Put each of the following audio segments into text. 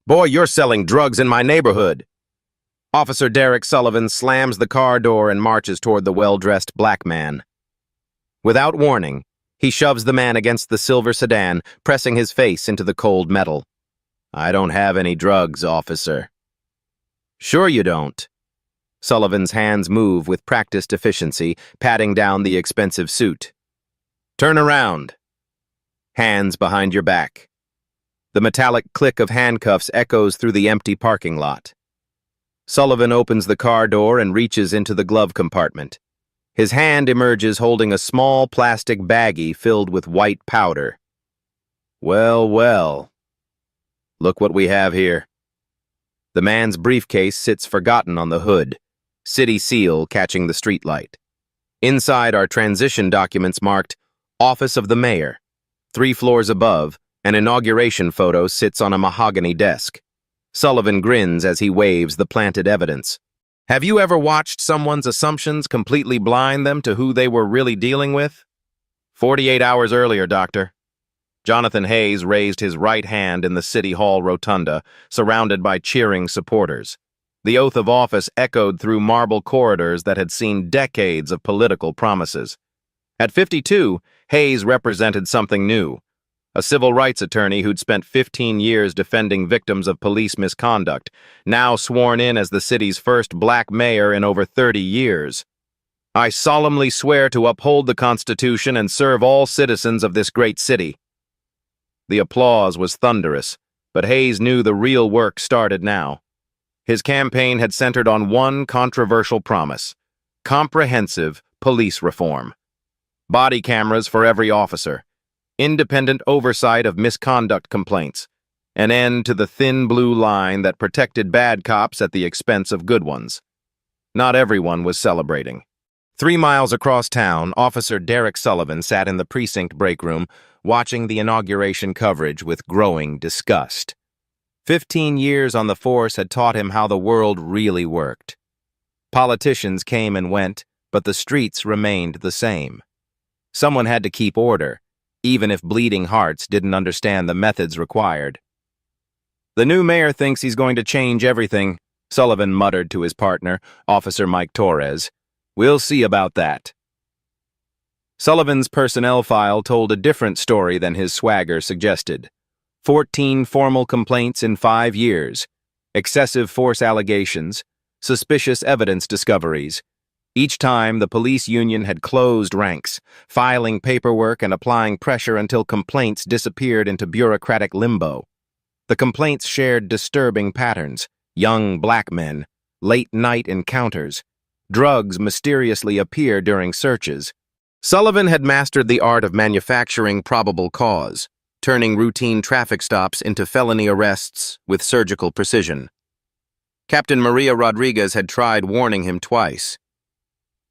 Boy, you're selling drugs in my neighborhood. Officer Derek Sullivan slams the car door and marches toward the well-dressed black man. Without warning, he shoves the man against the silver sedan, pressing his face into the cold metal. I don't have any drugs, officer. Sure you don't. Sullivan's hands move with practiced efficiency, patting down the expensive suit. Turn around. Hands behind your back. The metallic click of handcuffs echoes through the empty parking lot. Sullivan opens the car door and reaches into the glove compartment. His hand emerges holding a small plastic baggie filled with white powder. Well, well. Look what we have here. The man's briefcase sits forgotten on the hood, city seal catching the streetlight. Inside are transition documents marked Office of the Mayor. 3 floors above, an inauguration photo sits on a mahogany desk. Sullivan grins as he waves the planted evidence. Have you ever watched someone's assumptions completely blind them to who they were really dealing with? 48 hours earlier, Doctor. Jonathan Hayes raised his right hand in the City Hall rotunda, surrounded by cheering supporters. The oath of office echoed through marble corridors that had seen decades of political promises. At 52, Hayes represented something new. A civil rights attorney who'd spent 15 years defending victims of police misconduct, now sworn in as the city's first black mayor in over 30 years. I solemnly swear to uphold the Constitution and serve all citizens of this great city. The applause was thunderous, but Hayes knew the real work started now. His campaign had centered on one controversial promise: comprehensive police reform. Body cameras for every officer. Independent oversight of misconduct complaints, an end to the thin blue line that protected bad cops at the expense of good ones. Not everyone was celebrating. 3 miles across town, Officer Derek Sullivan sat in the precinct break room, watching the inauguration coverage with growing disgust. 15 years on the force had taught him how the world really worked. Politicians came and went, but the streets remained the same. Someone had to keep order, even if bleeding hearts didn't understand the methods required. The new mayor thinks he's going to change everything, Sullivan muttered to his partner, Officer Mike Torres. We'll see about that. Sullivan's personnel file told a different story than his swagger suggested. 14 formal complaints in 5 years, excessive force allegations, suspicious evidence discoveries. Each time, the police union had closed ranks, filing paperwork and applying pressure until complaints disappeared into bureaucratic limbo. The complaints shared disturbing patterns: young black men, late-night encounters, drugs mysteriously appear during searches. Sullivan had mastered the art of manufacturing probable cause, turning routine traffic stops into felony arrests with surgical precision. Captain Maria Rodriguez had tried warning him twice.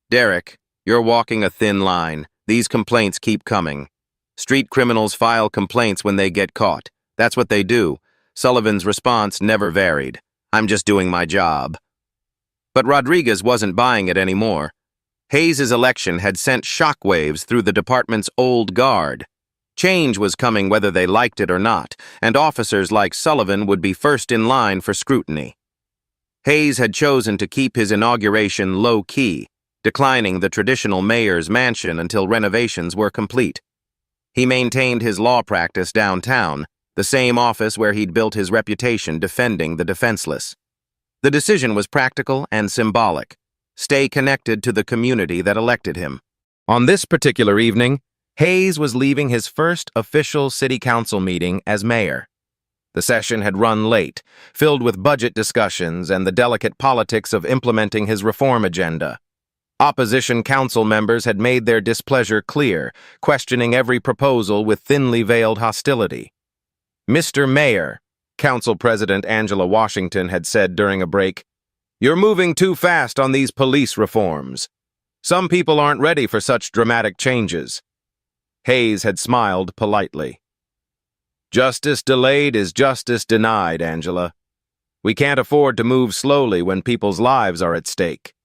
Derek, you're walking a thin line. These complaints keep coming. Street criminals file complaints when they get caught. That's what they do. Sullivan's response never varied. I'm just doing my job. But Rodriguez wasn't buying it anymore. Hayes' election had sent shockwaves through the department's old guard. Change was coming whether they liked it or not, and officers like Sullivan would be first in line for scrutiny. Hayes had chosen to keep his inauguration low-key, declining the traditional mayor's mansion until renovations were complete. He maintained his law practice downtown, the same office where he'd built his reputation defending the defenseless. The decision was practical and symbolic: stay connected to the community that elected him. On this particular evening, Hayes was leaving his first official city council meeting as mayor. The session had run late, filled with budget discussions and the delicate politics of implementing his reform agenda. Opposition council members had made their displeasure clear, questioning every proposal with thinly veiled hostility. Mr. Mayor, Council President Angela Washington had said during a break, "You're moving too fast on these police reforms. Some people aren't ready for such dramatic changes." Hayes had smiled politely. "Justice delayed is justice denied, Angela. We can't afford to move slowly when people's lives are at stake."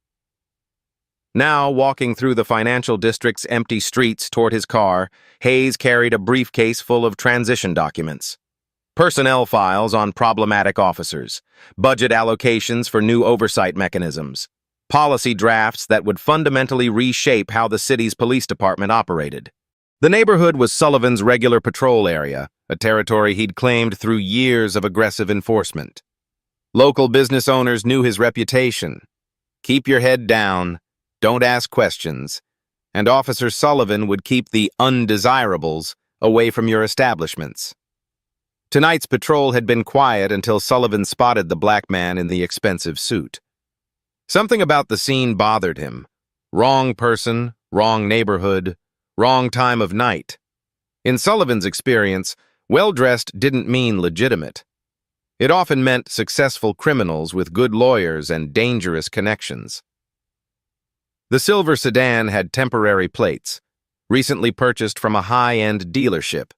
Now, walking through the financial district's empty streets toward his car, Hayes carried a briefcase full of transition documents. personnel files on problematic officers, budget allocations for new oversight mechanisms, policy drafts that would fundamentally reshape how the city's police department operated. The neighborhood was Sullivan's regular patrol area, a territory he'd claimed through years of aggressive enforcement. Local business owners knew his reputation. Keep your head down, don't ask questions, and Officer Sullivan would keep the undesirables away from your establishments. Tonight's patrol had been quiet until Sullivan spotted the black man in the expensive suit. Something about the scene bothered him. Wrong person, wrong neighborhood, wrong time of night. In Sullivan's experience, well-dressed didn't mean legitimate. It often meant successful criminals with good lawyers and dangerous connections. The silver sedan had temporary plates, recently purchased from a high-end dealership.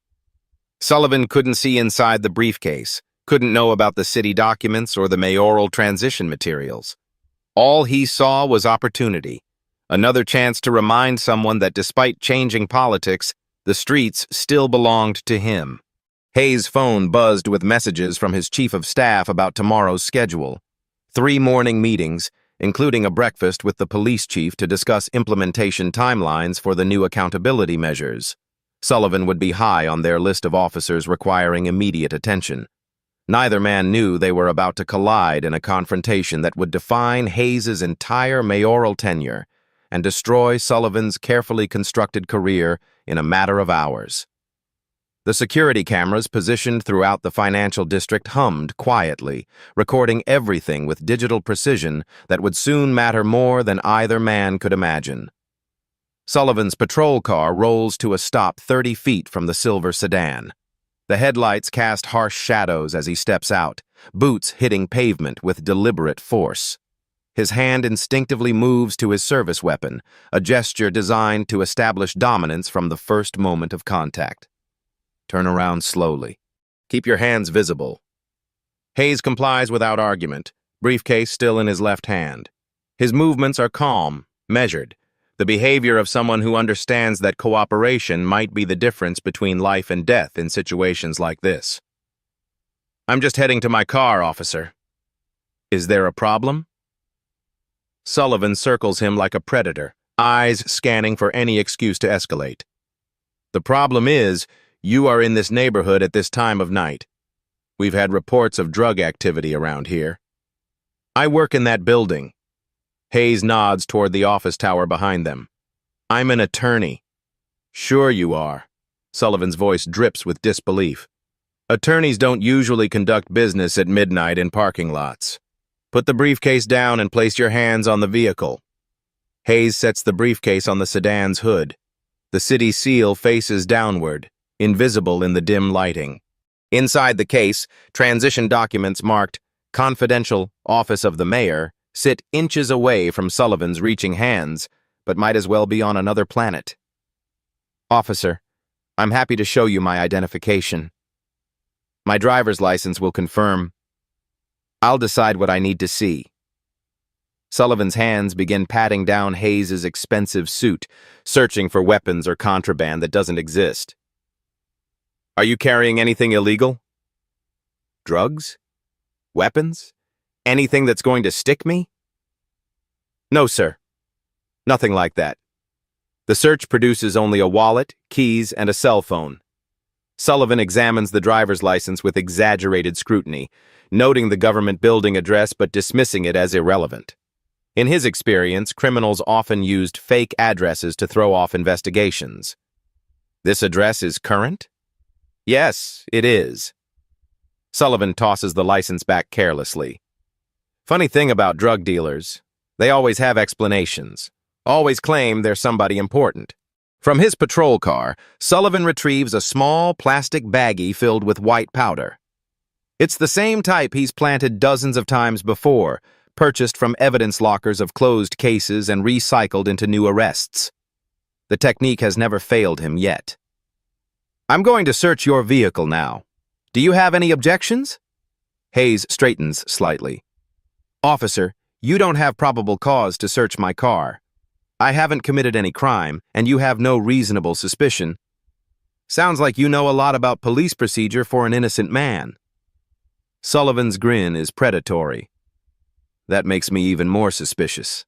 Sullivan couldn't see inside the briefcase, couldn't know about the city documents or the mayoral transition materials. All he saw was opportunity, another chance to remind someone that despite changing politics, the streets still belonged to him. Hayes' phone buzzed with messages from his chief of staff about tomorrow's schedule. 3 morning meetings, including a breakfast with the police chief to discuss implementation timelines for the new accountability measures. Sullivan would be high on their list of officers requiring immediate attention. Neither man knew they were about to collide in a confrontation that would define Hayes' entire mayoral tenure and destroy Sullivan's carefully constructed career in a matter of hours. The security cameras positioned throughout the financial district hummed quietly, recording everything with digital precision that would soon matter more than either man could imagine. Sullivan's patrol car rolls to a stop 30 feet from the silver sedan. The headlights cast harsh shadows as he steps out, boots hitting pavement with deliberate force. His hand instinctively moves to his service weapon, a gesture designed to establish dominance from the first moment of contact. Turn around slowly. Keep your hands visible. Hayes complies without argument, briefcase still in his left hand. His movements are calm, measured, the behavior of someone who understands that cooperation might be the difference between life and death in situations like this. I'm just heading to my car, officer. Is there a problem? Sullivan circles him like a predator, eyes scanning for any excuse to escalate. The problem is, you are in this neighborhood at this time of night. We've had reports of drug activity around here. I work in that building. Hayes nods toward the office tower behind them. I'm an attorney. Sure you are. Sullivan's voice drips with disbelief. Attorneys don't usually conduct business at midnight in parking lots. Put the briefcase down and place your hands on the vehicle. Hayes sets the briefcase on the sedan's hood. The city seal faces downward, invisible in the dim lighting. Inside the case, transition documents marked Confidential Office of the Mayor sit inches away from Sullivan's reaching hands, but might as well be on another planet. Officer, I'm happy to show you my identification. My driver's license will confirm. I'll decide what I need to see. Sullivan's hands begin patting down Hayes' expensive suit, searching for weapons or contraband that doesn't exist. Are you carrying anything illegal? Drugs? Weapons? Anything that's going to stick me? No, sir. Nothing like that. The search produces only a wallet, keys, and a cell phone. Sullivan examines the driver's license with exaggerated scrutiny, noting the government building address but dismissing it as irrelevant. In his experience, criminals often used fake addresses to throw off investigations. This address is current? Yes, it is. Sullivan tosses the license back carelessly. Funny thing about drug dealers, they always have explanations, always claim they're somebody important. From his patrol car, Sullivan retrieves a small plastic baggie filled with white powder. It's the same type he's planted dozens of times before, purchased from evidence lockers of closed cases and recycled into new arrests. The technique has never failed him yet. I'm going to search your vehicle now. Do you have any objections? Hayes straightens slightly. Officer, you don't have probable cause to search my car. I haven't committed any crime, and you have no reasonable suspicion. Sounds like you know a lot about police procedure for an innocent man. Sullivan's grin is predatory. That makes me even more suspicious.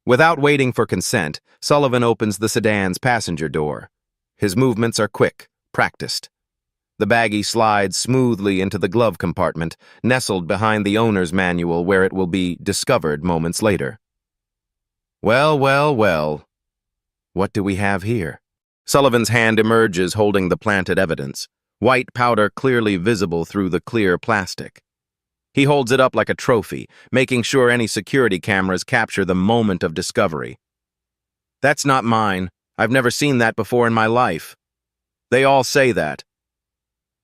Without waiting for consent, Sullivan opens the sedan's passenger door. His movements are quick, practiced. The baggie slides smoothly into the glove compartment, nestled behind the owner's manual where it will be discovered moments later. Well, well, well. What do we have here? Sullivan's hand emerges holding the planted evidence, white powder clearly visible through the clear plastic. He holds it up like a trophy, making sure any security cameras capture the moment of discovery. That's not mine. I've never seen that before in my life. They all say that.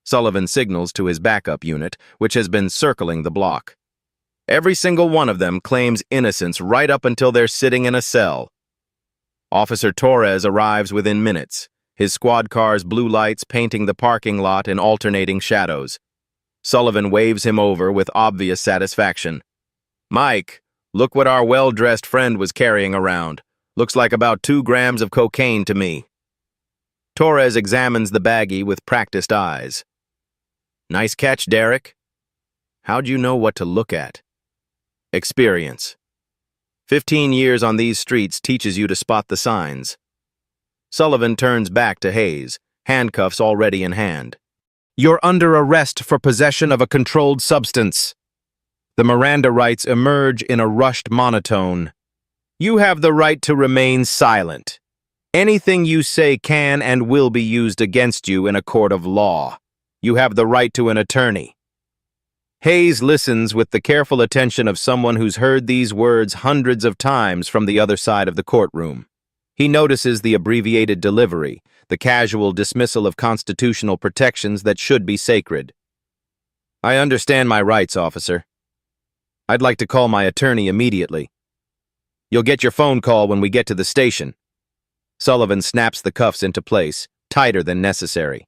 Sullivan signals to his backup unit, which has been circling the block. Every single one of them claims innocence right up until they're sitting in a cell. Officer Torres arrives within minutes, his squad car's blue lights painting the parking lot in alternating shadows. Sullivan waves him over with obvious satisfaction. "Mike, look what our well-dressed friend was carrying around. Looks like about 2 grams of cocaine to me." Torres examines the baggie with practiced eyes. "Nice catch, Derek. How'd you know what to look at?" "Experience. 15 years on these streets teaches you to spot the signs." Sullivan turns back to Hayes, handcuffs already in hand. "You're under arrest for possession of a controlled substance." The Miranda rights emerge in a rushed monotone. "You have the right to remain silent. Anything you say can and will be used against you in a court of law. You have the right to an attorney." Hayes listens with the careful attention of someone who's heard these words hundreds of times from the other side of the courtroom. He notices the abbreviated delivery, the casual dismissal of constitutional protections that should be sacred. "I understand my rights, officer. I'd like to call my attorney immediately. You'll get your phone call when we get to the station." Sullivan snaps the cuffs into place, tighter than necessary.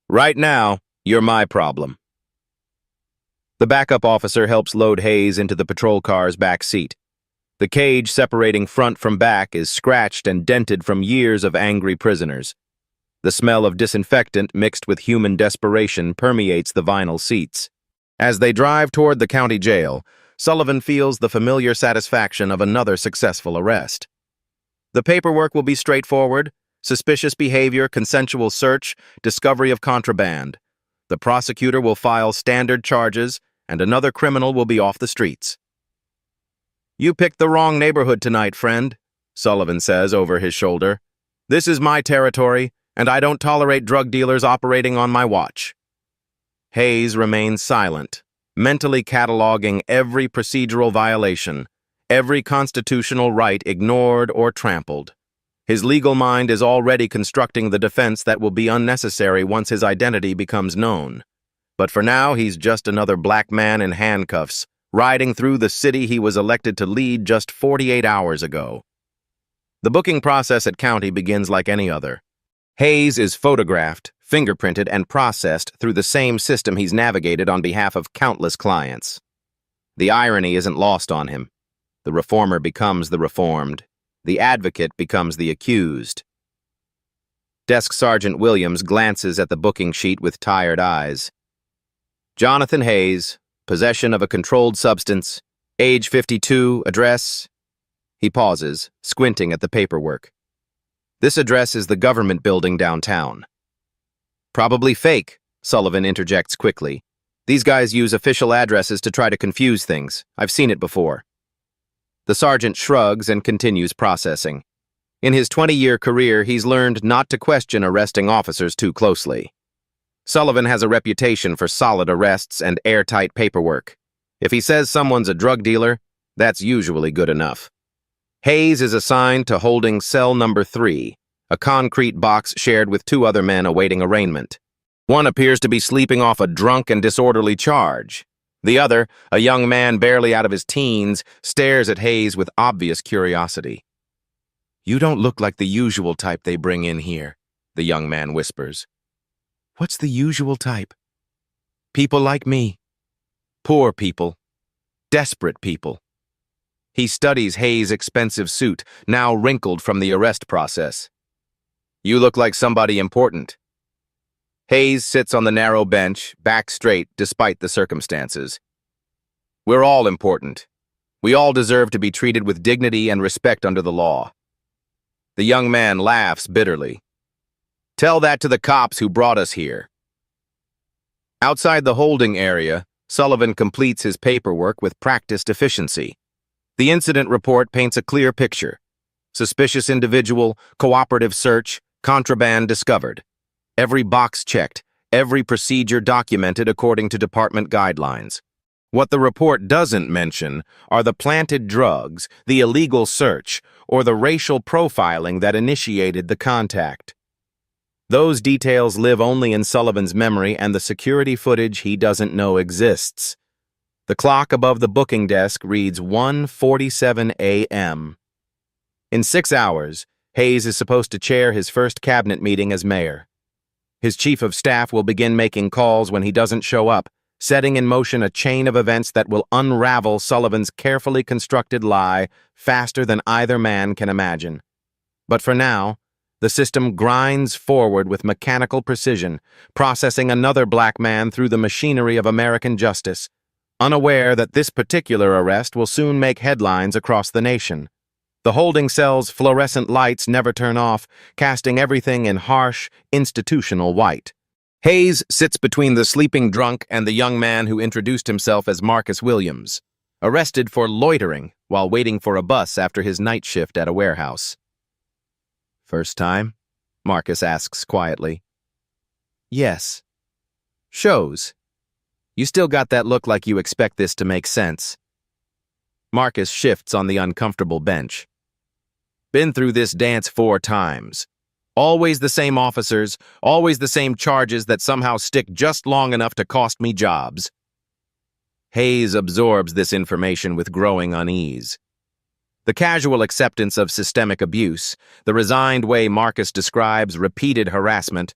"Right now, you're my problem." The backup officer helps load Hayes into the patrol car's back seat. The cage separating front from back is scratched and dented from years of angry prisoners. The smell of disinfectant mixed with human desperation permeates the vinyl seats. As they drive toward the county jail, Sullivan feels the familiar satisfaction of another successful arrest. The paperwork will be straightforward: suspicious behavior, consensual search, discovery of contraband. The prosecutor will file standard charges, and another criminal will be off the streets. "You picked the wrong neighborhood tonight, friend," Sullivan says over his shoulder. "This is my territory, and I don't tolerate drug dealers operating on my watch." Hayes remains silent, mentally cataloging every procedural violation, every constitutional right ignored or trampled. His legal mind is already constructing the defense that will be unnecessary once his identity becomes known. But for now, he's just another black man in handcuffs, riding through the city he was elected to lead just 48 hours ago. The booking process at county begins like any other. Hayes is photographed, fingerprinted, and processed through the same system he's navigated on behalf of countless clients. The irony isn't lost on him. The reformer becomes the reformed. The advocate becomes the accused. Desk Sergeant Williams glances at the booking sheet with tired eyes. "Jonathan Hayes, possession of a controlled substance, age 52, address..." He pauses, squinting at the paperwork. "This address is the government building downtown." "Probably fake," Sullivan interjects quickly. "These guys use official addresses to try to confuse things. I've seen it before." The sergeant shrugs and continues processing. In his 20-year career, he's learned not to question arresting officers too closely. Sullivan has a reputation for solid arrests and airtight paperwork. If he says someone's a drug dealer, that's usually good enough. Hayes is assigned to holding cell number 3, a concrete box shared with 2 other men awaiting arraignment. One appears to be sleeping off a drunk and disorderly charge. The other, a young man barely out of his teens, stares at Hayes with obvious curiosity. "You don't look like the usual type they bring in here," the young man whispers. "What's the usual type?" "People like me. Poor people. Desperate people." He studies Hayes' expensive suit, now wrinkled from the arrest process. You look like somebody important. Hayes sits on the narrow bench, back straight despite the circumstances. We're all important. We all deserve to be treated with dignity and respect under the law. The young man laughs bitterly. Tell that to the cops who brought us here. Outside the holding area, Sullivan completes his paperwork with practiced efficiency. The incident report paints a clear picture. Suspicious individual, cooperative search, contraband discovered. Every box checked, every procedure documented according to department guidelines. What the report doesn't mention are the planted drugs, the illegal search, or the racial profiling that initiated the contact. Those details live only in Sullivan's memory and the security footage he doesn't know exists. The clock above the booking desk reads 1:47 a.m. In 6 hours, Hayes is supposed to chair his first cabinet meeting as mayor. His chief of staff will begin making calls when he doesn't show up, setting in motion a chain of events that will unravel Sullivan's carefully constructed lie faster than either man can imagine. But for now, the system grinds forward with mechanical precision, processing another black man through the machinery of American justice, unaware that this particular arrest will soon make headlines across the nation. The holding cell's fluorescent lights never turn off, casting everything in harsh, institutional white. Hayes sits between the sleeping drunk and the young man who introduced himself as Marcus Williams, arrested for loitering while waiting for a bus after his night shift at a warehouse. First time? Marcus asks quietly. Yes. Shows. You still got that look like you expect this to make sense. Marcus shifts on the uncomfortable bench. Been through this dance 4 times. Always the same officers, always the same charges that somehow stick just long enough to cost me jobs. Hayes absorbs this information with growing unease. The casual acceptance of systemic abuse, the resigned way Marcus describes repeated harassment,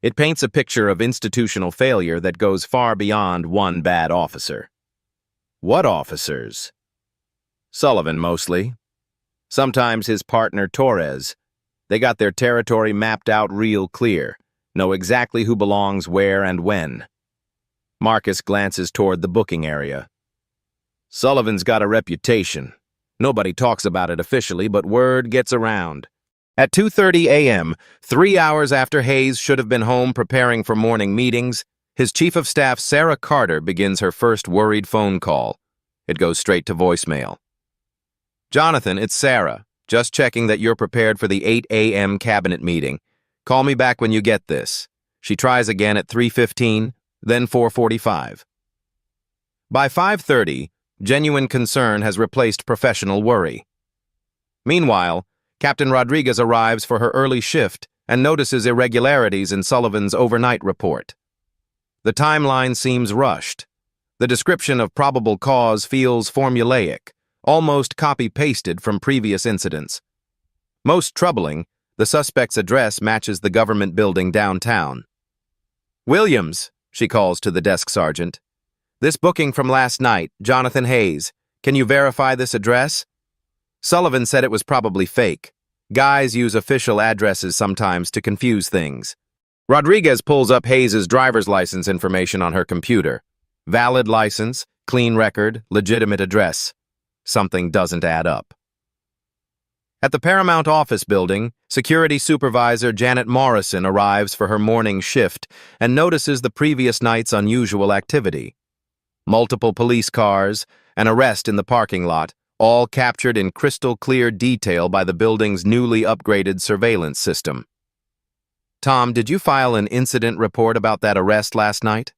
it paints a picture of institutional failure that goes far beyond one bad officer. What officers? Sullivan, mostly. Sometimes his partner, Torres. They got their territory mapped out real clear, know exactly who belongs where and when. Marcus glances toward the booking area. Sullivan's got a reputation. Nobody talks about it officially, but word gets around. At 2:30 a.m., 3 hours after Hayes should have been home preparing for morning meetings, his chief of staff, Sarah Carter, begins her first worried phone call. It goes straight to voicemail. Jonathan, it's Sarah. Just checking that you're prepared for the 8 a.m. cabinet meeting. Call me back when you get this. She tries again at 3:15, then 4:45. By 5:30, genuine concern has replaced professional worry. Meanwhile, Captain Rodriguez arrives for her early shift and notices irregularities in Sullivan's overnight report. The timeline seems rushed. The description of probable cause feels formulaic, almost copy-pasted from previous incidents. Most troubling, the suspect's address matches the government building downtown. Williams, she calls to the desk sergeant. This booking from last night, Jonathan Hayes. Can you verify this address? Sullivan said it was probably fake. Guys use official addresses sometimes to confuse things. Rodriguez pulls up Hayes' driver's license information on her computer. Valid license, clean record, legitimate address. Something doesn't add up. At the Paramount office building, security supervisor Janet Morrison arrives for her morning shift and notices the previous night's unusual activity. Multiple police cars, an arrest in the parking lot, all captured in crystal-clear detail by the building's newly upgraded surveillance system. Tom, did you file an incident report about that arrest last night?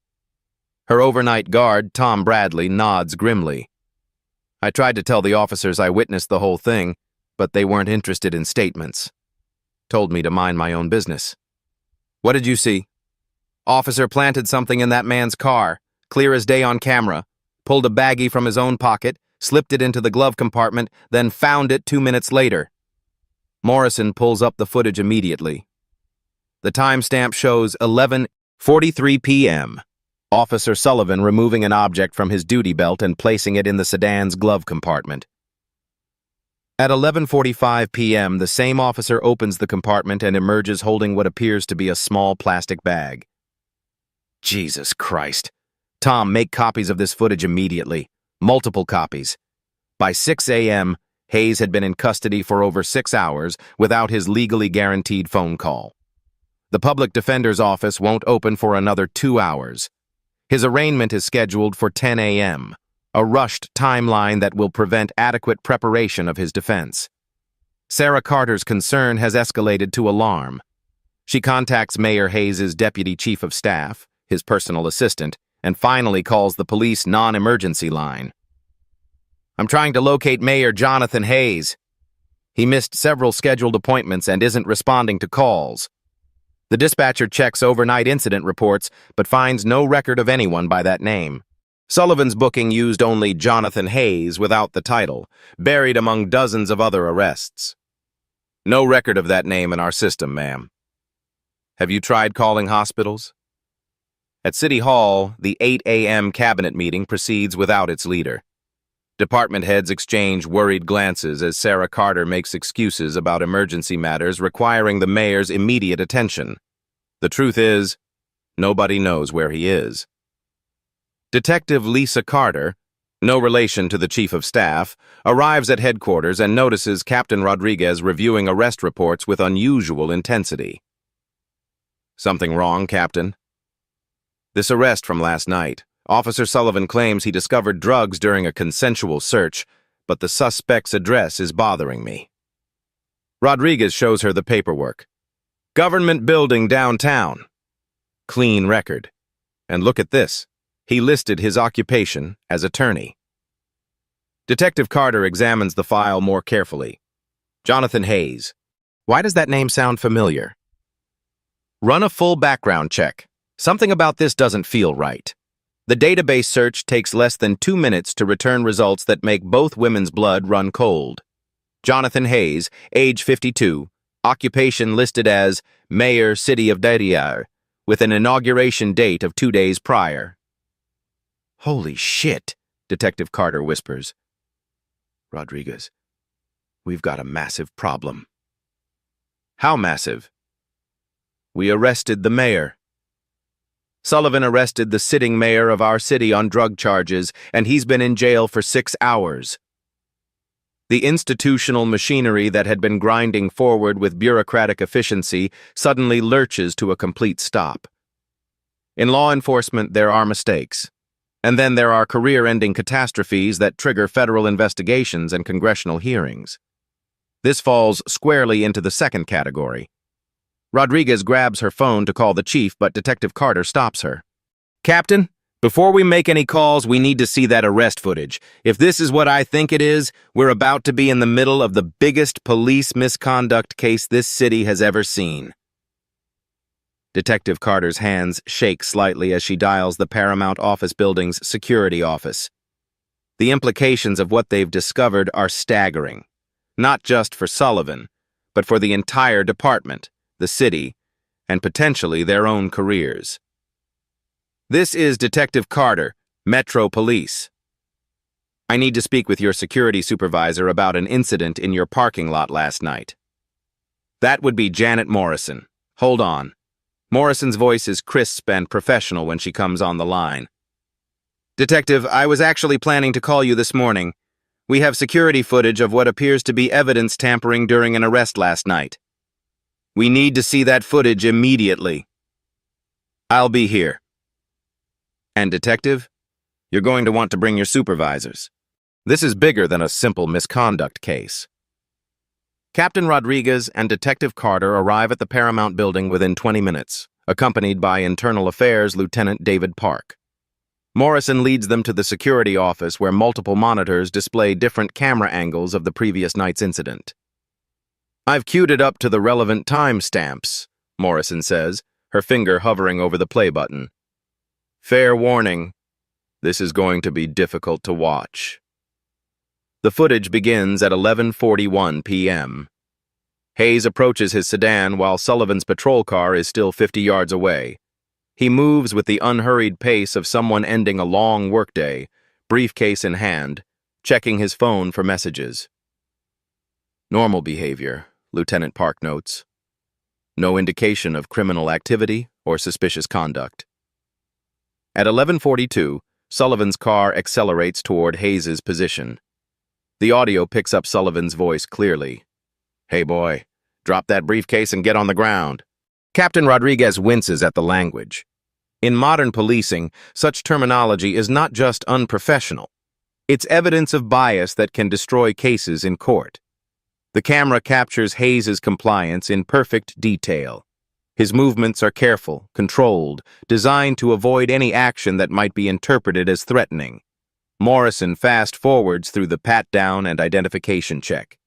Her overnight guard, Tom Bradley, nods grimly. I tried to tell the officers I witnessed the whole thing, but they weren't interested in statements. Told me to mind my own business. What did you see? Officer planted something in that man's car, clear as day on camera, pulled a baggie from his own pocket, slipped it into the glove compartment, then found it 2 minutes later. Morrison pulls up the footage immediately. The timestamp shows 11:43 p.m. Officer Sullivan removing an object from his duty belt and placing it in the sedan's glove compartment. At 11:45 p.m., the same officer opens the compartment and emerges holding what appears to be a small plastic bag. Jesus Christ. Tom, make copies of this footage immediately. Multiple copies. By 6 a.m., Hayes had been in custody for over 6 hours without his legally guaranteed phone call. The public defender's office won't open for another 2 hours. His arraignment is scheduled for 10 a.m., a rushed timeline that will prevent adequate preparation of his defense. Sarah Carter's concern has escalated to alarm. She contacts Mayor Hayes' deputy chief of staff, his personal assistant, and finally calls the police non-emergency line. "I'm trying to locate Mayor Jonathan Hayes. He missed several scheduled appointments and isn't responding to calls." The dispatcher checks overnight incident reports, but finds no record of anyone by that name. Sullivan's booking used only Jonathan Hayes without the title, buried among dozens of other arrests. "No record of that name in our system, ma'am." "Have you tried calling hospitals?" At City Hall, the 8 a.m. cabinet meeting proceeds without its leader. Department heads exchange worried glances as Sarah Carter makes excuses about emergency matters requiring the mayor's immediate attention. The truth is, nobody knows where he is. Detective Lisa Carter, no relation to the chief of staff, arrives at headquarters and notices Captain Rodriguez reviewing arrest reports with unusual intensity. "Something wrong, Captain?" "This arrest from last night. Officer Sullivan claims he discovered drugs during a consensual search, but the suspect's address is bothering me." Rodriguez shows her the paperwork. "Government building downtown. Clean record. And look at this. He listed his occupation as attorney." Detective Carter examines the file more carefully. Jonathan Hayes. Why does that name sound familiar? Run a full background check. Something about this doesn't feel right. The database search takes less than 2 minutes to return results that make both women's blood run cold. Jonathan Hayes, age 52, occupation listed as Mayor, City of Derrière, with an inauguration date of 2 days prior. "Holy shit," Detective Carter whispers. "Rodriguez, we've got a massive problem." "How massive?" "We arrested the mayor." Sullivan arrested the sitting mayor of our city on drug charges, and he's been in jail for 6 hours. The institutional machinery that had been grinding forward with bureaucratic efficiency suddenly lurches to a complete stop. In law enforcement, there are mistakes. And then there are career-ending catastrophes that trigger federal investigations and congressional hearings. This falls squarely into the second category. Rodriguez grabs her phone to call the chief, but Detective Carter stops her. "Captain, before we make any calls, we need to see that arrest footage. If this is what I think it is, we're about to be in the middle of the biggest police misconduct case this city has ever seen." Detective Carter's hands shake slightly as she dials the Paramount Office Building's security office. The implications of what they've discovered are staggering, not just for Sullivan, but for the entire department, the city, and potentially their own careers. "This is Detective Carter, Metro Police. I need to speak with your security supervisor about an incident in your parking lot last night." "That would be Janet Morrison. Hold on." Morrison's voice is crisp and professional when she comes on the line. "Detective, I was actually planning to call you this morning. We have security footage of what appears to be evidence tampering during an arrest last night. We need to see that footage immediately." "I'll be here." "And Detective, you're going to want to bring your supervisors. This is bigger than a simple misconduct case." Captain Rodriguez and Detective Carter arrive at the Paramount Building within 20 minutes, accompanied by Internal Affairs Lieutenant David Park. Morrison leads them to the security office where multiple monitors display different camera angles of the previous night's incident. "I've queued it up to the relevant timestamps," Morrison says, her finger hovering over the play button. "Fair warning, this is going to be difficult to watch." The footage begins at 11:41 p.m. Hayes approaches his sedan while Sullivan's patrol car is still 50 yards away. He moves with the unhurried pace of someone ending a long workday, briefcase in hand, checking his phone for messages. Normal behavior, Lieutenant Park notes. No indication of criminal activity or suspicious conduct. At 11:42, Sullivan's car accelerates toward Hayes's position. The audio picks up Sullivan's voice clearly. "Hey boy, drop that briefcase and get on the ground." Captain Rodriguez winces at the language. In modern policing, such terminology is not just unprofessional. It's evidence of bias that can destroy cases in court. The camera captures Hayes's compliance in perfect detail. His movements are careful, controlled, designed to avoid any action that might be interpreted as threatening. Morrison fast-forwards through the pat-down and identification check.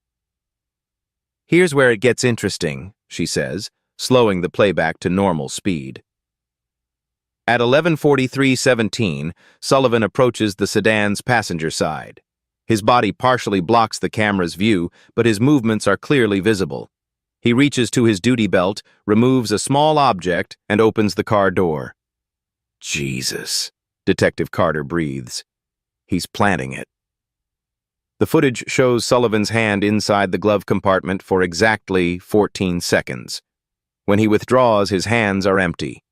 "Here's where it gets interesting," she says, slowing the playback to normal speed. At 11:43:17, Sullivan approaches the sedan's passenger side. His body partially blocks the camera's view, but his movements are clearly visible. He reaches to his duty belt, removes a small object, and opens the car door. "Jesus," Detective Carter breathes. He's planting it. The footage shows Sullivan's hand inside the glove compartment for exactly 14 seconds. When he withdraws, his hands are empty.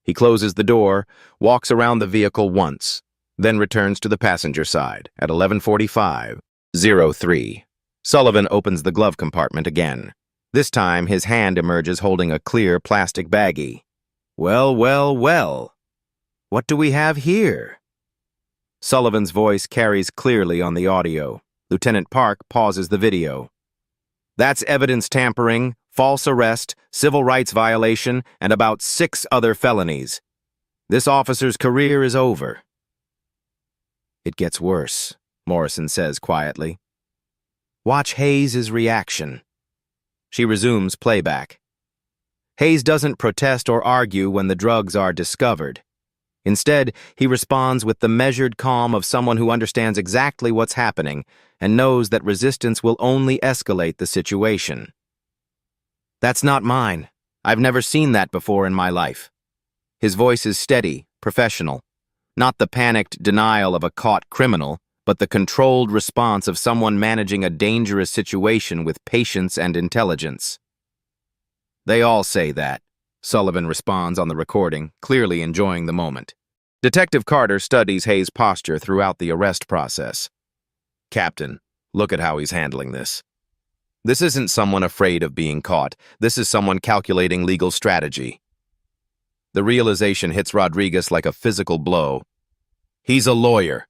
He closes the door, walks around the vehicle once, then returns to the passenger side at 11:45:03. Sullivan opens the glove compartment again. This time, his hand emerges holding a clear plastic baggie. "Well, well, well. What do we have here?" Sullivan's voice carries clearly on the audio. Lieutenant Park pauses the video. "That's evidence tampering, false arrest, civil rights violation, and about 6 other felonies. This officer's career is over." "It gets worse," Morrison says quietly. "Watch Hayes's reaction." She resumes playback. Hayes doesn't protest or argue when the drugs are discovered. Instead, he responds with the measured calm of someone who understands exactly what's happening and knows that resistance will only escalate the situation. "That's not mine. I've never seen that before in my life." His voice is steady, professional. Not the panicked denial of a caught criminal, but the controlled response of someone managing a dangerous situation with patience and intelligence. "They all say that," Sullivan responds on the recording, clearly enjoying the moment. Detective Carter studies Hayes' posture throughout the arrest process. "Captain, look at how he's handling this. This isn't someone afraid of being caught. This is someone calculating legal strategy." The realization hits Rodriguez like a physical blow. He's a lawyer.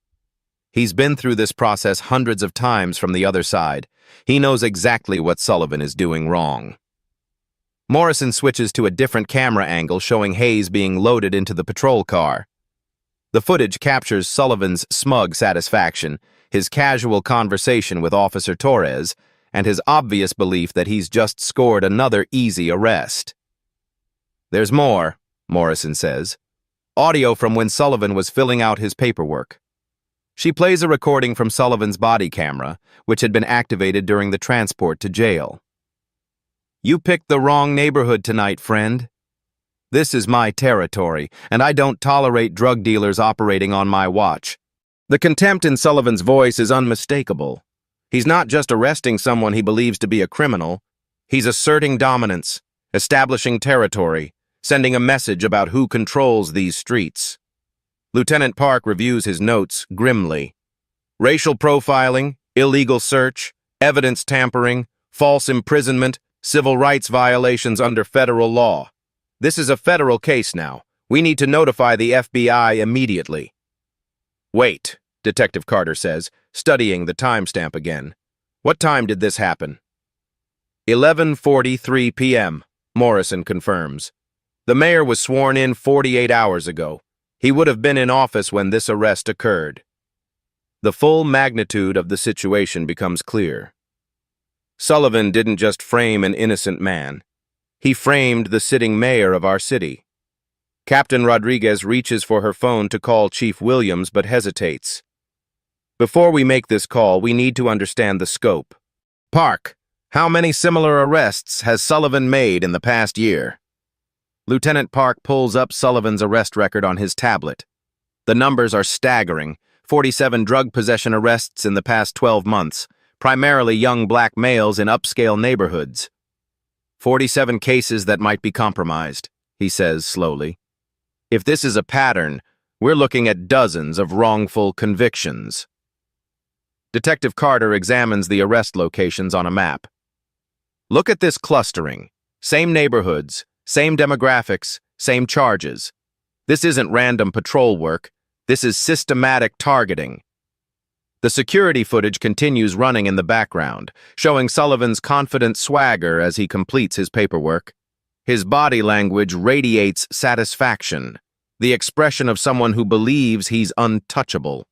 He's been through this process hundreds of times from the other side. He knows exactly what Sullivan is doing wrong. Morrison switches to a different camera angle showing Hayes being loaded into the patrol car. The footage captures Sullivan's smug satisfaction, his casual conversation with Officer Torres, and his obvious belief that he's just scored another easy arrest. "There's more," Morrison says. Audio from when Sullivan was filling out his paperwork. She plays a recording from Sullivan's body camera, which had been activated during the transport to jail. "You picked the wrong neighborhood tonight, friend. This is my territory, and I don't tolerate drug dealers operating on my watch." The contempt in Sullivan's voice is unmistakable. He's not just arresting someone he believes to be a criminal. He's asserting dominance, establishing territory, sending a message about who controls these streets. Lieutenant Park reviews his notes grimly. Racial profiling, illegal search, evidence tampering, false imprisonment, civil rights violations under federal law. This is a federal case now. We need to notify the FBI immediately. "Wait," Detective Carter says, studying the timestamp again. "What time did this happen?" 11:43 p.m., Morrison confirms. "The mayor was sworn in 48 hours ago. He would have been in office when this arrest occurred." The full magnitude of the situation becomes clear. Sullivan didn't just frame an innocent man. He framed the sitting mayor of our city. Captain Rodriguez reaches for her phone to call Chief Williams but hesitates. "Before we make this call, we need to understand the scope. Park, how many similar arrests has Sullivan made in the past year?" Lieutenant Park pulls up Sullivan's arrest record on his tablet. The numbers are staggering. 47 drug possession arrests in the past 12 months, primarily young black males in upscale neighborhoods. 47 cases that might be compromised, he says slowly. If this is a pattern, we're looking at dozens of wrongful convictions. Detective Carter examines the arrest locations on a map. Look at this clustering. Same neighborhoods, same demographics, same charges. This isn't random patrol work. This is systematic targeting. The security footage continues running in the background, showing Sullivan's confident swagger as he completes his paperwork. His body language radiates satisfaction, the expression of someone who believes he's untouchable.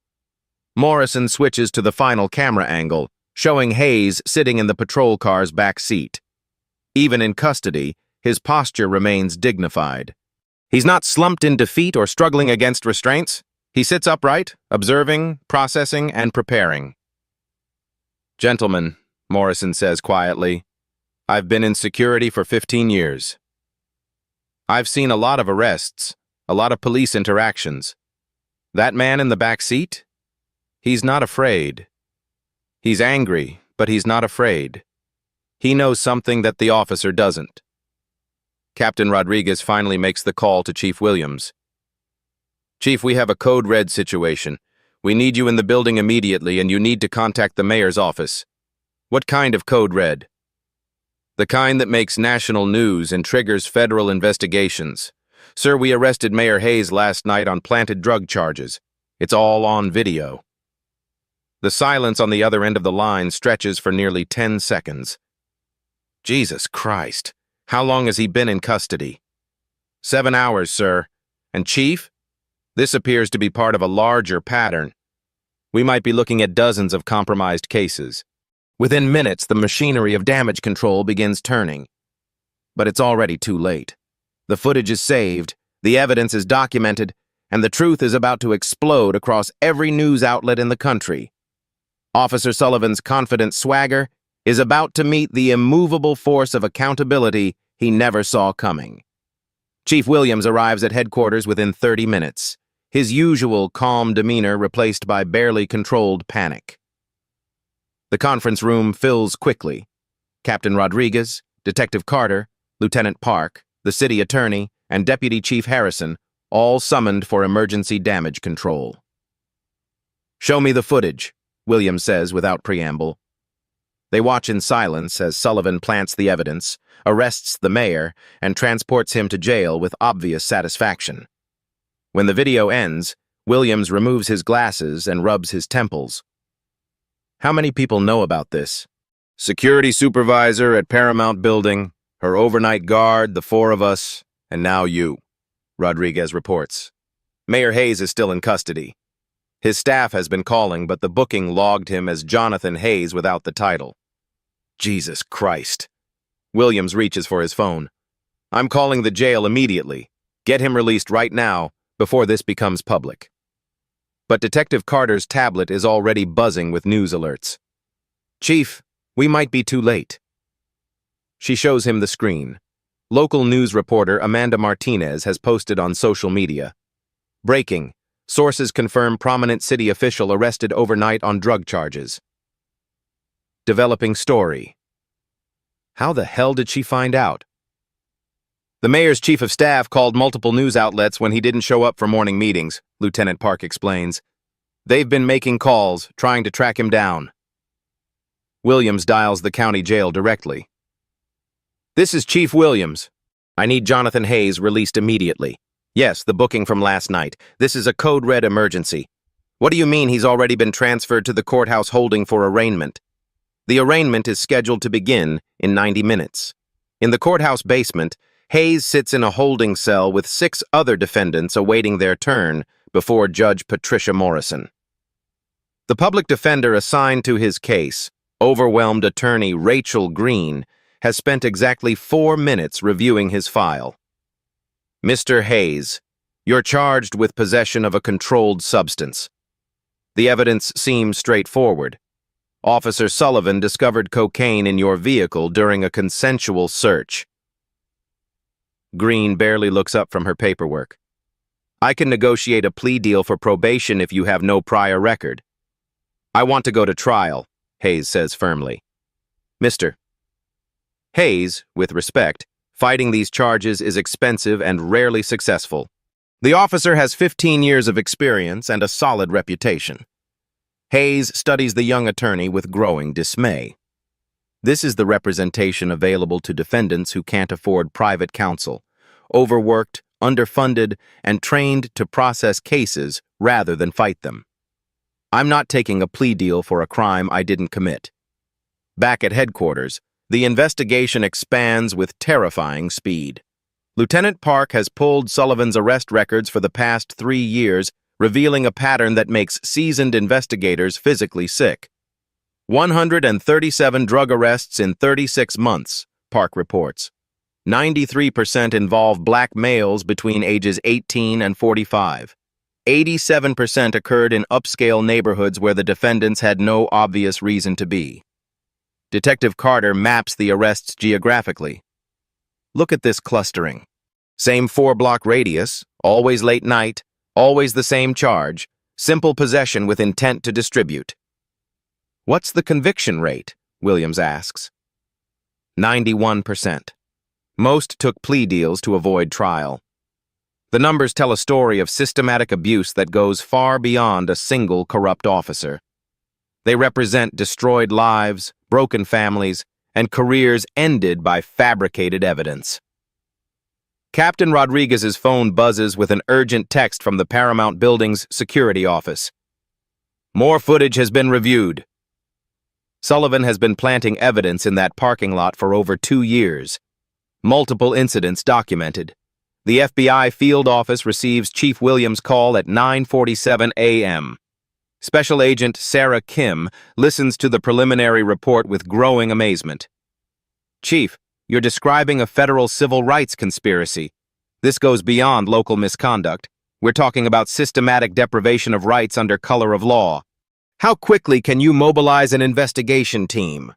Morrison switches to the final camera angle, showing Hayes sitting in the patrol car's back seat. Even in custody, his posture remains dignified. He's not slumped in defeat or struggling against restraints. He sits upright, observing, processing, and preparing. "Gentlemen," Morrison says quietly, "I've been in security for 15 years. I've seen a lot of arrests, a lot of police interactions. That man in the back seat? He's not afraid. He's angry, but he's not afraid. He knows something that the officer doesn't." Captain Rodriguez finally makes the call to Chief Williams. "Chief, we have a code red situation. We need you in the building immediately, and you need to contact the mayor's office." "What kind of code red?" "The kind that makes national news and triggers federal investigations. Sir, we arrested Mayor Hayes last night on planted drug charges. It's all on video." The silence on the other end of the line stretches for nearly 10 seconds. Jesus Christ, how long has he been in custody? 7 hours, sir. And Chief? This appears to be part of a larger pattern. We might be looking at dozens of compromised cases. Within minutes, the machinery of damage control begins turning. But it's already too late. The footage is saved, the evidence is documented, and the truth is about to explode across every news outlet in the country. Officer Sullivan's confident swagger is about to meet the immovable force of accountability he never saw coming. Chief Williams arrives at headquarters within 30 minutes, his usual calm demeanor replaced by barely controlled panic. The conference room fills quickly. Captain Rodriguez, Detective Carter, Lieutenant Park, the city attorney, and Deputy Chief Harrison, all summoned for emergency damage control. "Show me the footage," Williams says without preamble. They watch in silence as Sullivan plants the evidence, arrests the mayor, and transports him to jail with obvious satisfaction. When the video ends, Williams removes his glasses and rubs his temples. "How many people know about this?" "Security supervisor at Paramount Building, her overnight guard, the 4 of us, and now you," Rodriguez reports. Mayor Hayes is still in custody. His staff has been calling, but the booking logged him as Jonathan Hayes without the title. Jesus Christ. Williams reaches for his phone. "I'm calling the jail immediately. Get him released right now, before this becomes public." But Detective Carter's tablet is already buzzing with news alerts. "Chief, we might be too late." She shows him the screen. Local news reporter Amanda Martinez has posted on social media. "Breaking. Sources confirm prominent city official arrested overnight on drug charges." Developing story. How the hell did she find out? "The mayor's chief of staff called multiple news outlets when he didn't show up for morning meetings," Lieutenant Park explains. "They've been making calls, trying to track him down." Williams dials the county jail directly. "This is Chief Williams. I need Jonathan Hayes released immediately. Yes, the booking from last night. This is a code red emergency." "What do you mean he's already been transferred to the courthouse holding for arraignment?" "The arraignment is scheduled to begin in 90 minutes. In the courthouse basement, Hayes sits in a holding cell with 6 other defendants awaiting their turn before Judge Patricia Morrison." The public defender assigned to his case, overwhelmed attorney Rachel Green, has spent exactly 4 minutes reviewing his file. "Mr. Hayes, you're charged with possession of a controlled substance. The evidence seems straightforward. Officer Sullivan discovered cocaine in your vehicle during a consensual search." Green barely looks up from her paperwork. "I can negotiate a plea deal for probation if you have no prior record. I want to go to trial. Hayes says firmly. Mr. Hayes, with respect, fighting these charges is expensive and rarely successful. The officer has 15 years of experience and a solid reputation. Hayes studies the young attorney with growing dismay. This is the representation available to defendants who can't afford private counsel, overworked, underfunded, and trained to process cases rather than fight them. I'm not taking a plea deal for a crime I didn't commit. Back at headquarters, the investigation expands with terrifying speed. Lieutenant Park has pulled Sullivan's arrest records for the past 3 years, revealing a pattern that makes seasoned investigators physically sick. 137 drug arrests in 36 months, Park reports. 93% involve black males between ages 18 and 45. 87% occurred in upscale neighborhoods where the defendants had no obvious reason to be. Detective Carter maps the arrests geographically. Look at this clustering. Same 4-block radius, always late night, always the same charge, simple possession with intent to distribute. What's the conviction rate? Williams asks. 91%. Most took plea deals to avoid trial. The numbers tell a story of systematic abuse that goes far beyond a single corrupt officer. They represent destroyed lives, broken families, and careers ended by fabricated evidence. Captain Rodriguez's phone buzzes with an urgent text from the Paramount Building's security office. More footage has been reviewed. Sullivan has been planting evidence in that parking lot for over 2 years. Multiple incidents documented. The FBI field office receives Chief Williams' call at 9:47 a.m. Special Agent Sarah Kim listens to the preliminary report with growing amazement. Chief, you're describing a federal civil rights conspiracy. This goes beyond local misconduct. We're talking about systematic deprivation of rights under color of law. How quickly can you mobilize an investigation team?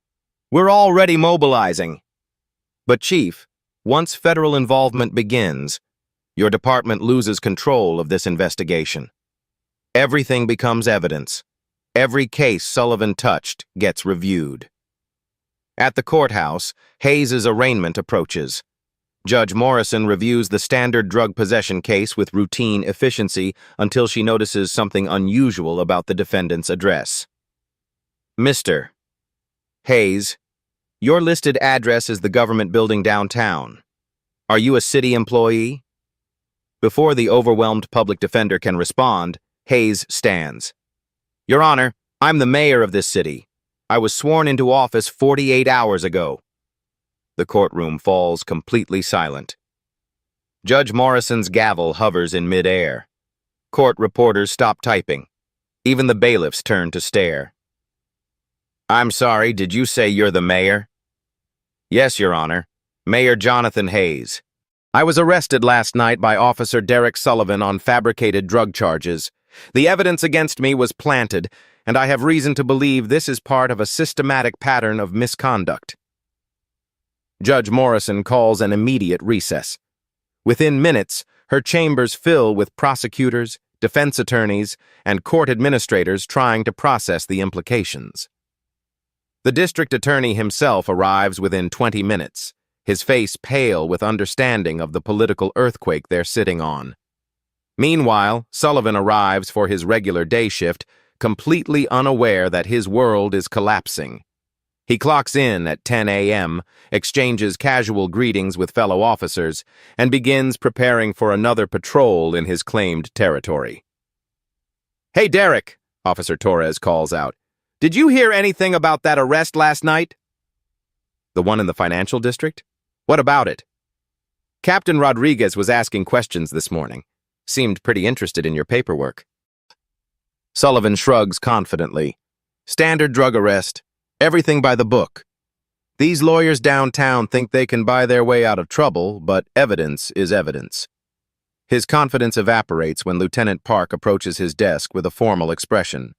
We're already mobilizing. But Chief, once federal involvement begins, your department loses control of this investigation. Everything becomes evidence. Every case Sullivan touched gets reviewed. At the courthouse, Hayes' arraignment approaches. Judge Morrison reviews the standard drug possession case with routine efficiency until she notices something unusual about the defendant's address. Mr. Hayes, your listed address is the government building downtown. Are you a city employee? Before the overwhelmed public defender can respond, Hayes stands. Your Honor, I'm the mayor of this city. I was sworn into office 48 hours ago. The courtroom falls completely silent. Judge Morrison's gavel hovers in midair. Court reporters stop typing. Even the bailiffs turn to stare. I'm sorry, did you say you're the mayor? Yes, Your Honor. Mayor Jonathan Hayes. I was arrested last night by Officer Derek Sullivan on fabricated drug charges. The evidence against me was planted, and I have reason to believe this is part of a systematic pattern of misconduct. Judge Morrison calls an immediate recess. Within minutes, her chambers fill with prosecutors, defense attorneys, and court administrators trying to process the implications. The district attorney himself arrives within 20 minutes, his face pale with understanding of the political earthquake they're sitting on. Meanwhile, Sullivan arrives for his regular day shift, completely unaware that his world is collapsing. He clocks in at 10 a.m., exchanges casual greetings with fellow officers, and begins preparing for another patrol in his claimed territory. Hey, Derek, Officer Torres calls out. Did you hear anything about that arrest last night? The one in the financial district? What about it? Captain Rodriguez was asking questions this morning. Seemed pretty interested in your paperwork. Sullivan shrugs confidently. Standard drug arrest. Everything by the book. These lawyers downtown think they can buy their way out of trouble, but evidence is evidence. His confidence evaporates when Lieutenant Park approaches his desk with a formal expression.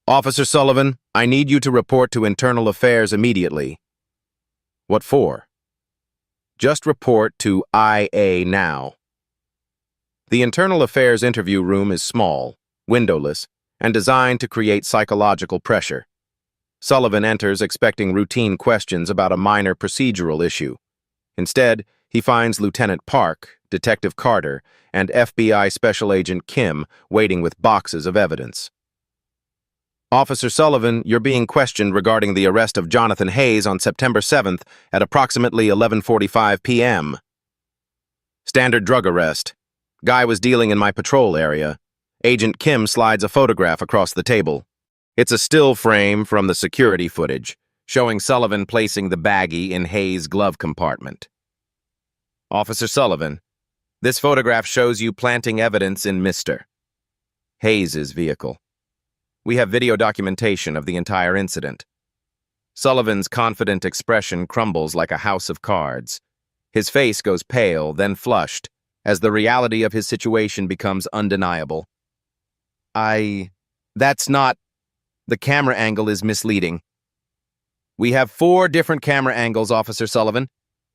Officer Sullivan, I need you to report to Internal Affairs immediately. What for? Just report to IA now. The Internal Affairs interview room is small, windowless, and designed to create psychological pressure. Sullivan enters expecting routine questions about a minor procedural issue. Instead, he finds Lieutenant Park, Detective Carter, and FBI Special Agent Kim waiting with boxes of evidence. Officer Sullivan, you're being questioned regarding the arrest of Jonathan Hayes on September 7th at approximately 11:45 p.m. Standard drug arrest. Guy was dealing in my patrol area. Agent Kim slides a photograph across the table. It's a still frame from the security footage, showing Sullivan placing the baggie in Hayes' glove compartment. Officer Sullivan, this photograph shows you planting evidence in Mr. Hayes' vehicle. We have video documentation of the entire incident. Sullivan's confident expression crumbles like a house of cards. His face goes pale, then flushed, as the reality of his situation becomes undeniable. That's not... The camera angle is misleading. We have 4 different camera angles, Officer Sullivan,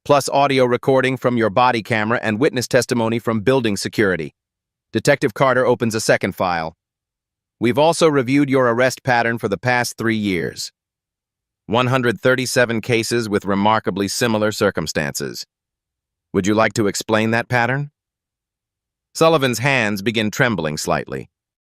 plus audio recording from your body camera and witness testimony from building security. Detective Carter opens a second file. We've also reviewed your arrest pattern for the past 3 years. 137 cases with remarkably similar circumstances. Would you like to explain that pattern? Sullivan's hands begin trembling slightly.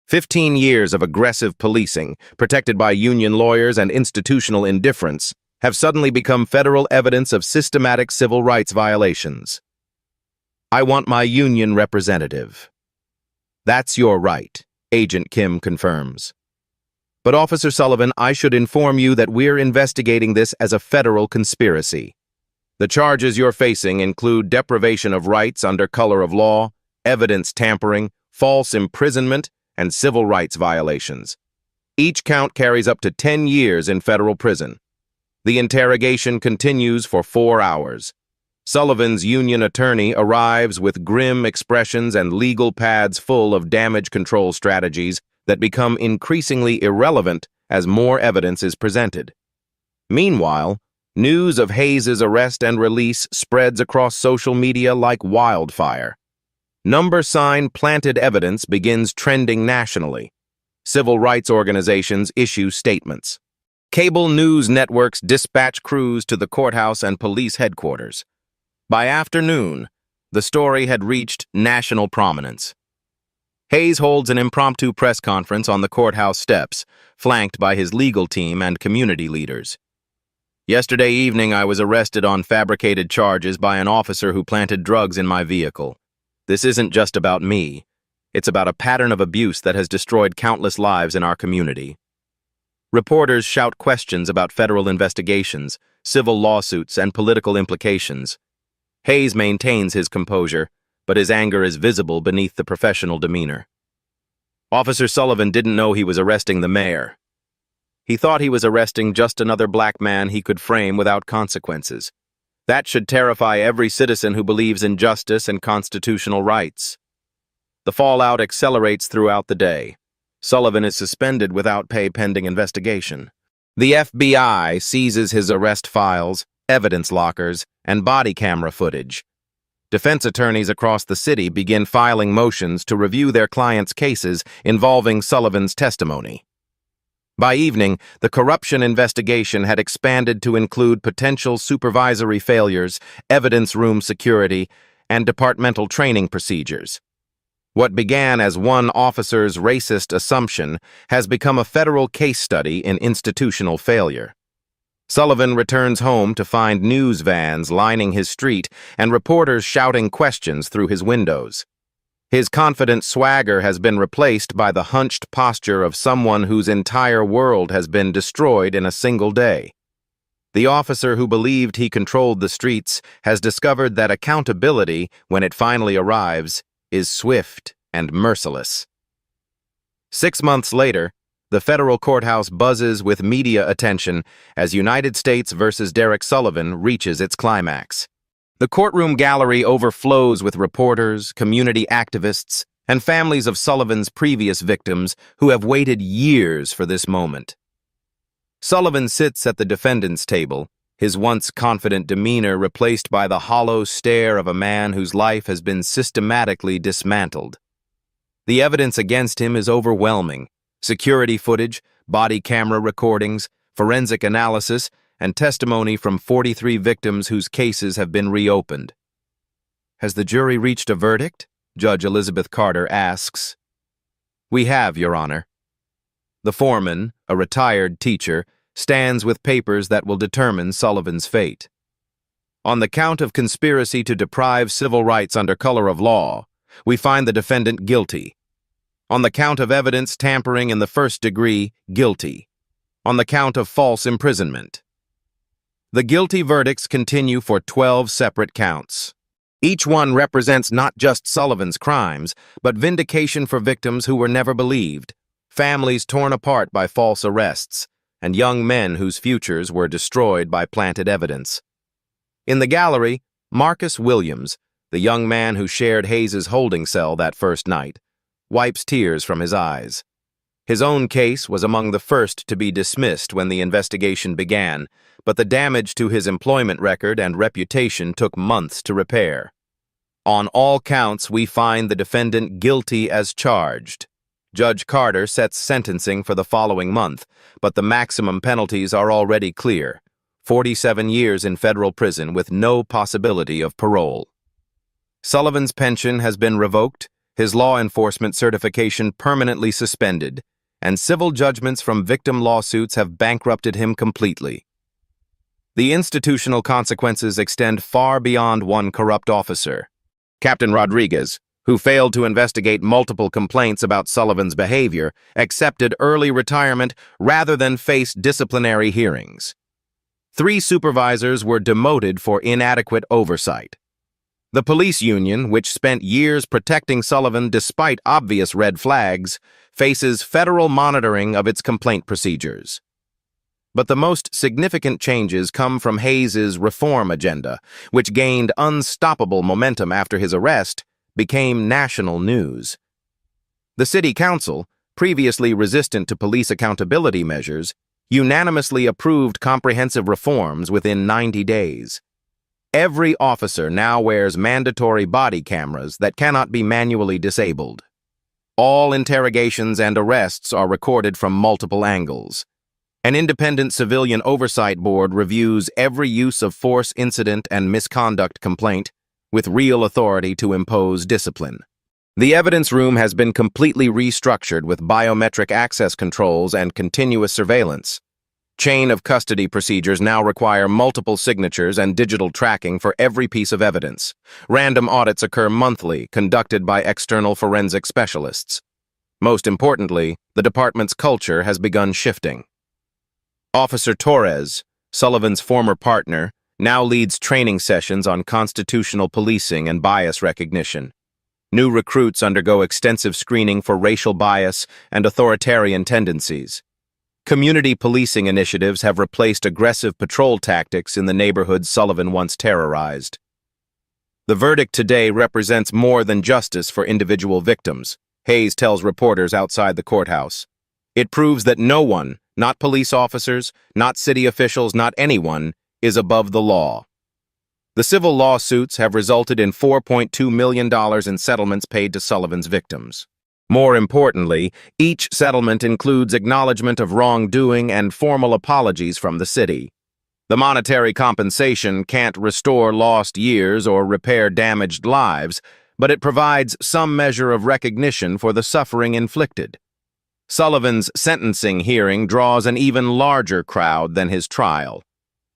15 years of aggressive policing, protected by union lawyers and institutional indifference, have suddenly become federal evidence of systematic civil rights violations. I want my union representative. That's your right, Agent Kim confirms. But Officer Sullivan, I should inform you that we're investigating this as a federal conspiracy. The charges you're facing include deprivation of rights under color of law, evidence tampering, false imprisonment, and civil rights violations. Each count carries up to 10 years in federal prison. The interrogation continues for 4 hours. Sullivan's union attorney arrives with grim expressions and legal pads full of damage control strategies that become increasingly irrelevant as more evidence is presented. Meanwhile, news of Hayes' arrest and release spreads across social media like wildfire. Number sign planted evidence begins trending nationally. Civil rights organizations issue statements. Cable news networks dispatch crews to the courthouse and police headquarters. By afternoon, the story had reached national prominence. Hayes holds an impromptu press conference on the courthouse steps, flanked by his legal team and community leaders. Yesterday evening, I was arrested on fabricated charges by an officer who planted drugs in my vehicle. This isn't just about me. It's about a pattern of abuse that has destroyed countless lives in our community. Reporters shout questions about federal investigations, civil lawsuits, and political implications. Hayes maintains his composure, but his anger is visible beneath the professional demeanor. Officer Sullivan didn't know he was arresting the mayor. He thought he was arresting just another black man he could frame without consequences. That should terrify every citizen who believes in justice and constitutional rights. The fallout accelerates throughout the day. Sullivan is suspended without pay pending investigation. The FBI seizes his arrest files, evidence lockers, and body camera footage. Defense attorneys across the city begin filing motions to review their clients' cases involving Sullivan's testimony. By evening, the corruption investigation had expanded to include potential supervisory failures, evidence room security, and departmental training procedures. What began as one officer's racist assumption has become a federal case study in institutional failure. Sullivan returns home to find news vans lining his street and reporters shouting questions through his windows. His confident swagger has been replaced by the hunched posture of someone whose entire world has been destroyed in a single day. The officer who believed he controlled the streets has discovered that accountability, when it finally arrives, is swift and merciless. 6 months later, the federal courthouse buzzes with media attention as United States versus Derek Sullivan reaches its climax. The courtroom gallery overflows with reporters, community activists, and families of Sullivan's previous victims who have waited years for this moment. Sullivan sits at the defendant's table, his once confident demeanor replaced by the hollow stare of a man whose life has been systematically dismantled. The evidence against him is overwhelming. Security footage, body camera recordings, forensic analysis, and testimony from 43 victims whose cases have been reopened. Has the jury reached a verdict? Judge Elizabeth Carter asks. We have, Your Honor. The foreman, a retired teacher, stands with papers that will determine Sullivan's fate. On the count of conspiracy to deprive civil rights under color of law, we find the defendant guilty. On the count of evidence tampering in the first degree, guilty. On the count of false imprisonment. The guilty verdicts continue for 12 separate counts. Each one represents not just Sullivan's crimes, but vindication for victims who were never believed, families torn apart by false arrests, and young men whose futures were destroyed by planted evidence. In the gallery, Marcus Williams, the young man who shared Hayes's holding cell that first night, wipes tears from his eyes. His own case was among the first to be dismissed when the investigation began, but the damage to his employment record and reputation took months to repair. On all counts, we find the defendant guilty as charged. Judge Carter sets sentencing for the following month, but the maximum penalties are already clear: 47 years in federal prison with no possibility of parole. Sullivan's pension has been revoked, his law enforcement certification permanently suspended, and civil judgments from victim lawsuits have bankrupted him completely. The institutional consequences extend far beyond one corrupt officer. Captain Rodriguez, who failed to investigate multiple complaints about Sullivan's behavior, accepted early retirement rather than face disciplinary hearings. 3 supervisors were demoted for inadequate oversight. The police union, which spent years protecting Sullivan despite obvious red flags, faces federal monitoring of its complaint procedures. But the most significant changes come from Hayes's reform agenda, which gained unstoppable momentum after his arrest, became national news. The city council, previously resistant to police accountability measures, unanimously approved comprehensive reforms within 90 days. Every officer now wears mandatory body cameras that cannot be manually disabled. All interrogations and arrests are recorded from multiple angles. An independent civilian oversight board reviews every use of force incident and misconduct complaint, with real authority to impose discipline. The evidence room has been completely restructured with biometric access controls and continuous surveillance. Chain of custody procedures now require multiple signatures and digital tracking for every piece of evidence. Random audits occur monthly, conducted by external forensic specialists. Most importantly, the department's culture has begun shifting. Officer Torres, Sullivan's former partner, now leads training sessions on constitutional policing and bias recognition. New recruits undergo extensive screening for racial bias and authoritarian tendencies. Community policing initiatives have replaced aggressive patrol tactics in the neighborhoods Sullivan once terrorized. The verdict today represents more than justice for individual victims, Hayes tells reporters outside the courthouse. It proves that no one, not police officers, not city officials, not anyone, is above the law. The civil lawsuits have resulted in $4.2 million in settlements paid to Sullivan's victims. More importantly, each settlement includes acknowledgement of wrongdoing and formal apologies from the city. The monetary compensation can't restore lost years or repair damaged lives, but it provides some measure of recognition for the suffering inflicted. Sullivan's sentencing hearing draws an even larger crowd than his trial.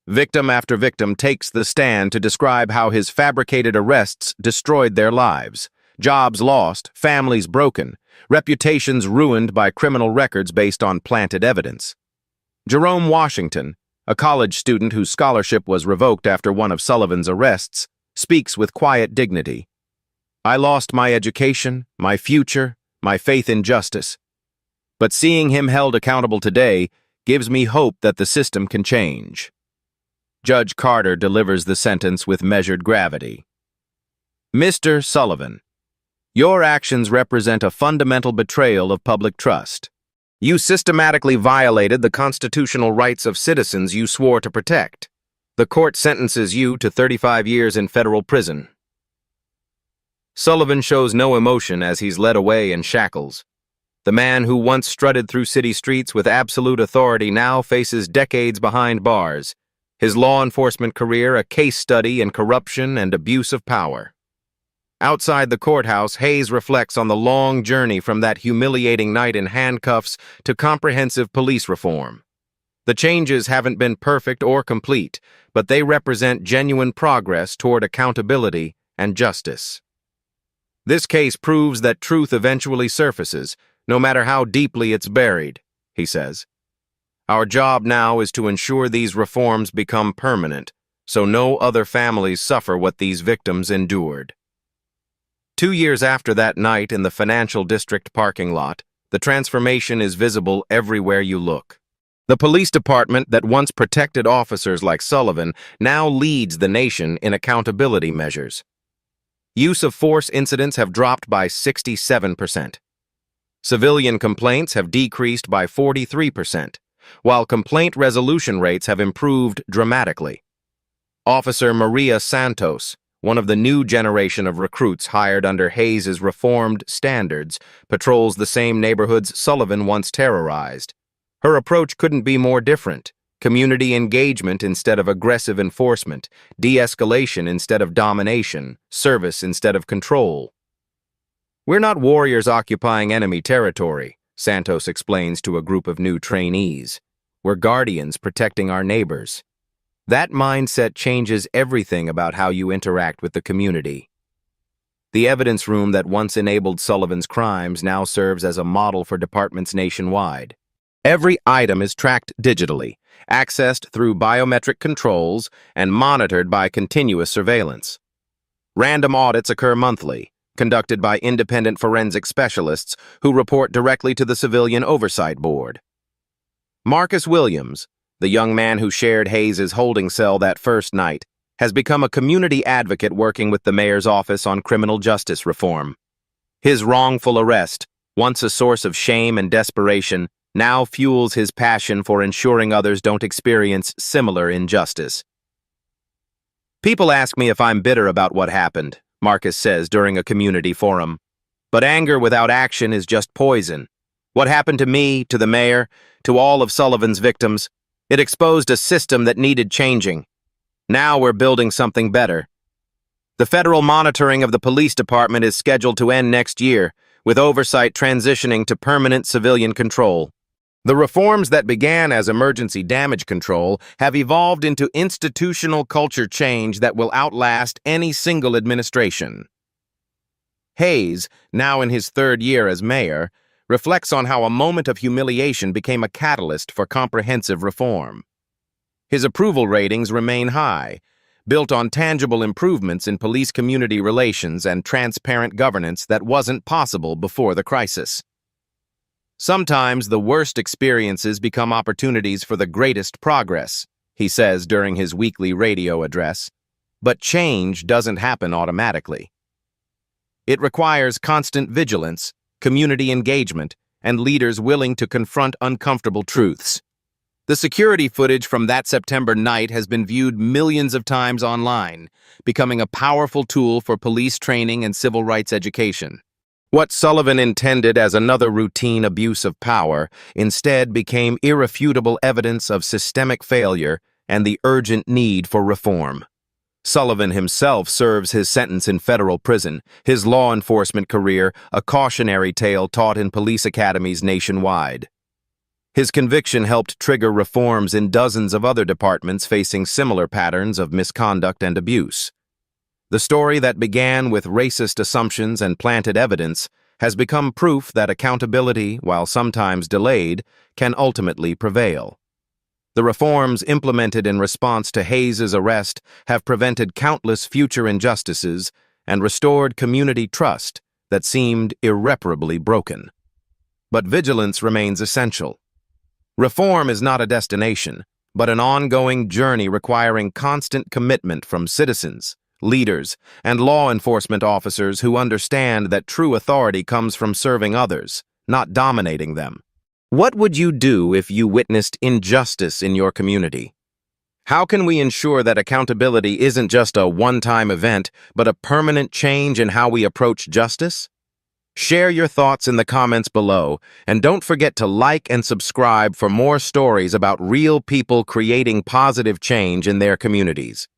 Victim after victim takes the stand to describe how his fabricated arrests destroyed their lives. Jobs lost, families broken, reputations ruined by criminal records based on planted evidence. Jerome Washington, a college student whose scholarship was revoked after one of Sullivan's arrests, speaks with quiet dignity. I lost my education, my future, my faith in justice. But seeing him held accountable today gives me hope that the system can change. Judge Carter delivers the sentence with measured gravity. Mr. Sullivan, your actions represent a fundamental betrayal of public trust. You systematically violated the constitutional rights of citizens you swore to protect. The court sentences you to 35 years in federal prison. Sullivan shows no emotion as he's led away in shackles. The man who once strutted through city streets with absolute authority now faces decades behind bars, his law enforcement career a case study in corruption and abuse of power. Outside the courthouse, Hayes reflects on the long journey from that humiliating night in handcuffs to comprehensive police reform. The changes haven't been perfect or complete, but they represent genuine progress toward accountability and justice. This case proves that truth eventually surfaces, no matter how deeply it's buried, he says. Our job now is to ensure these reforms become permanent, so no other families suffer what these victims endured. 2 years after that night in the Financial District parking lot, the transformation is visible everywhere you look. The police department that once protected officers like Sullivan now leads the nation in accountability measures. Use of force incidents have dropped by 67%. Civilian complaints have decreased by 43%, while complaint resolution rates have improved dramatically. Officer Maria Santos, one of the new generation of recruits hired under Hayes's reformed standards, patrols the same neighborhoods Sullivan once terrorized. Her approach couldn't be more different. Community engagement instead of aggressive enforcement, de-escalation instead of domination, service instead of control. We're not warriors occupying enemy territory, Santos explains to a group of new trainees. We're guardians protecting our neighbors. That mindset changes everything about how you interact with the community. The evidence room that once enabled Sullivan's crimes now serves as a model for departments nationwide. Every item is tracked digitally, accessed through biometric controls, and monitored by continuous surveillance. Random audits occur monthly, conducted by independent forensic specialists who report directly to the Civilian Oversight Board. Marcus Williams, the young man who shared Hayes's holding cell that first night, has become a community advocate working with the mayor's office on criminal justice reform. His wrongful arrest, once a source of shame and desperation, now fuels his passion for ensuring others don't experience similar injustice. People ask me if I'm bitter about what happened, Marcus says during a community forum. But anger without action is just poison. What happened to me, to the mayor, to all of Sullivan's victims? It exposed a system that needed changing. Now we're building something better. The federal monitoring of the police department is scheduled to end next year, with oversight transitioning to permanent civilian control. The reforms that began as emergency damage control have evolved into institutional culture change that will outlast any single administration. Hayes, now in his 3rd year as mayor, reflects on how a moment of humiliation became a catalyst for comprehensive reform. His approval ratings remain high, built on tangible improvements in police-community relations and transparent governance that wasn't possible before the crisis. Sometimes the worst experiences become opportunities for the greatest progress, he says during his weekly radio address. But change doesn't happen automatically. It requires constant vigilance, community engagement, and leaders willing to confront uncomfortable truths. The security footage from that September night has been viewed millions of times online, becoming a powerful tool for police training and civil rights education. What Sullivan intended as another routine abuse of power instead became irrefutable evidence of systemic failure and the urgent need for reform. Sullivan himself serves his sentence in federal prison, his law enforcement career a cautionary tale taught in police academies nationwide. His conviction helped trigger reforms in dozens of other departments facing similar patterns of misconduct and abuse. The story that began with racist assumptions and planted evidence has become proof that accountability, while sometimes delayed, can ultimately prevail. The reforms implemented in response to Hayes's arrest have prevented countless future injustices and restored community trust that seemed irreparably broken. But vigilance remains essential. Reform is not a destination, but an ongoing journey requiring constant commitment from citizens, leaders, and law enforcement officers who understand that true authority comes from serving others, not dominating them. What would you do if you witnessed injustice in your community? How can we ensure that accountability isn't just a one-time event, but a permanent change in how we approach justice? Share your thoughts in the comments below, and don't forget to like and subscribe for more stories about real people creating positive change in their communities.